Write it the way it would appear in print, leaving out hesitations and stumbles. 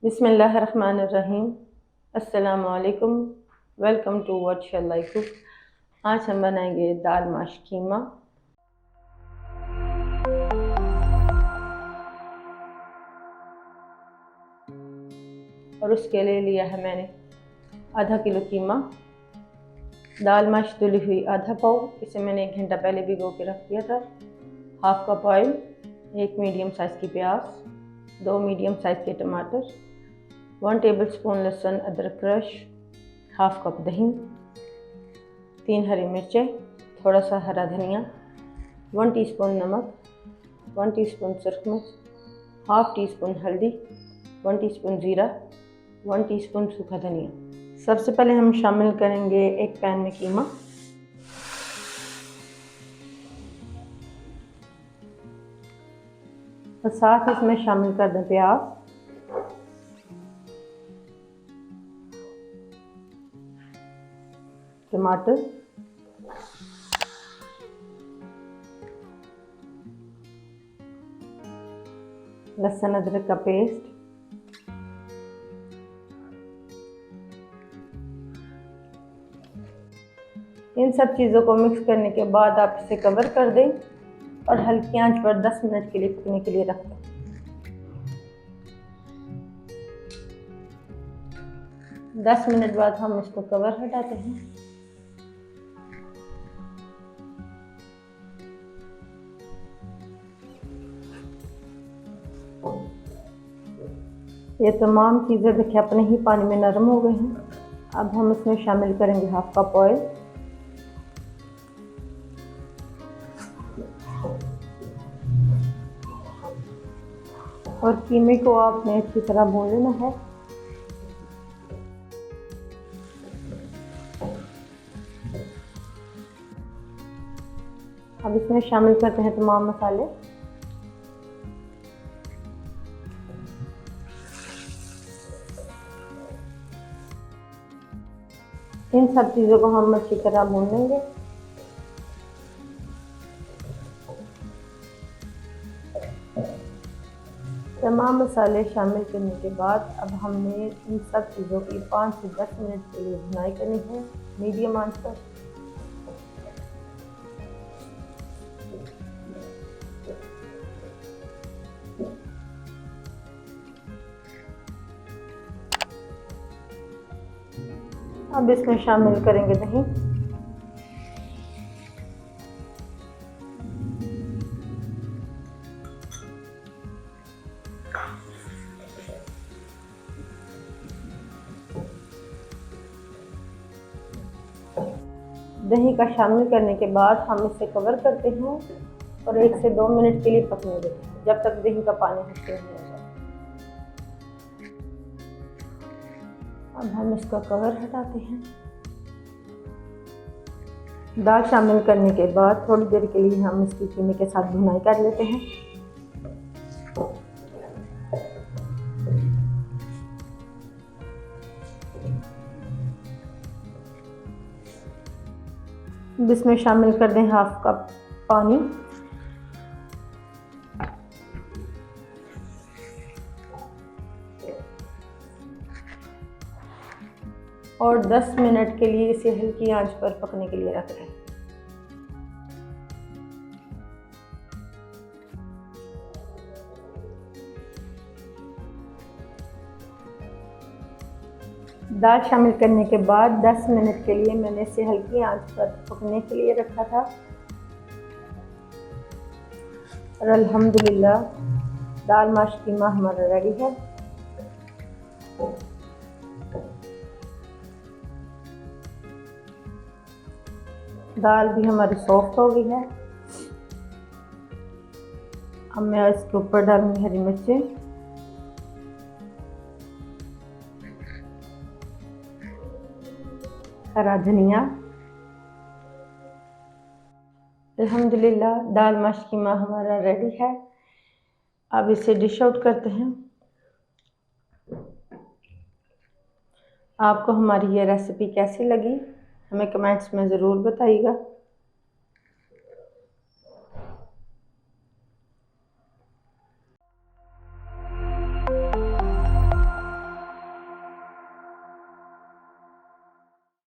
बिस्मिल्लाहिर्रहमानिर्रहीम। अस्सलामु अलैकुम। Welcome to what shall I cook. आज हम बनाएंगे दाल माश कीमा। और उसके लिए लिया है मैंने आधा किलो कीमा। दाल माश धुली हुई आधा पाव, इसे मैंने 1 घंटा पहले भिगो के रख दिया था। Half cup oil, 1 medium size की प्याज, 2 मीडियम साइज़ के टमाटर, 1 टेबलस्पून लहसुन अदरक क्रश, हाफ कप दही, 3 हरी मिर्चें, थोड़ा सा हरा धनिया, 1 टीस्पून नमक, 1 टीस्पून सुरख मिर्च, हाफ टी स्पून हल्दी, 1 टीस्पून जीरा, 1 टीस्पून सूखा धनिया। सबसे पहले हम शामिल करेंगे एक पैन में कीमा। और साथ इसमें शामिल कर दें प्याज, टमाटर, लहसुन अदरक का पेस्ट, इन सब चीज़ों को मिक्स करने के बाद आप इसे कवर कर दें और हल्की आंच पर 10 मिनट के लिए पकने के लिए रख दें। 10 मिनट बाद हम इसको कवर हटाते हैं। ये तमाम चीज़ें देखिए अपने ही पानी में नरम हो गई हैं। अब हम इसमें शामिल करेंगे हाफ कप ऑयल, और कीमे को आपने अच्छी तरह भून लेना है। अब इसमें शामिल करते हैं तमाम मसाले। इन सब चीज़ों को हम अच्छी तरह भून लेंगे। तमाम मसाले शामिल करने के बाद अब हमने इन सब चीज़ों की 5 से 10 मिनट के लिए भुनाई करनी है मीडियम आंच पर। अब इसमें शामिल करेंगे दही, दही का शामिल करने के बाद हम इसे कवर करते हैं और 1 से 2 मिनट के लिए पकने देते हैं जब तक दही का पानी हटके नहीं हो जाए। अब हम इसका कवर हटाते हैं। दाल शामिल करने के बाद थोड़ी देर के लिए हम इसकी कीमे के साथ भुनाई कर लेते हैं। इसमें शामिल कर दें हाफ कप पानी, और 10 मिनट के लिए इसे हल्की आंच पर पकने के लिए रख दें। दाल शामिल करने के बाद 10 मिनट के लिए मैंने इसे हल्की आंच पर पकने के लिए रखा था और अल्हम्दुलिल्लाह दाल माश कीमा हमारा रेडी है। दाल भी हमारी सॉफ्ट हो गई है। अब मैं इसके ऊपर डालूंगी हरी मिर्चें, हरा धनिया। अल्हम्दुलिल्लाह दाल माश कीमा हमारा रेडी है। अब इसे डिश आउट करते हैं। आपको हमारी ये रेसिपी कैसी लगी हमें कमेंट्स में ज़रूर बताइएगा।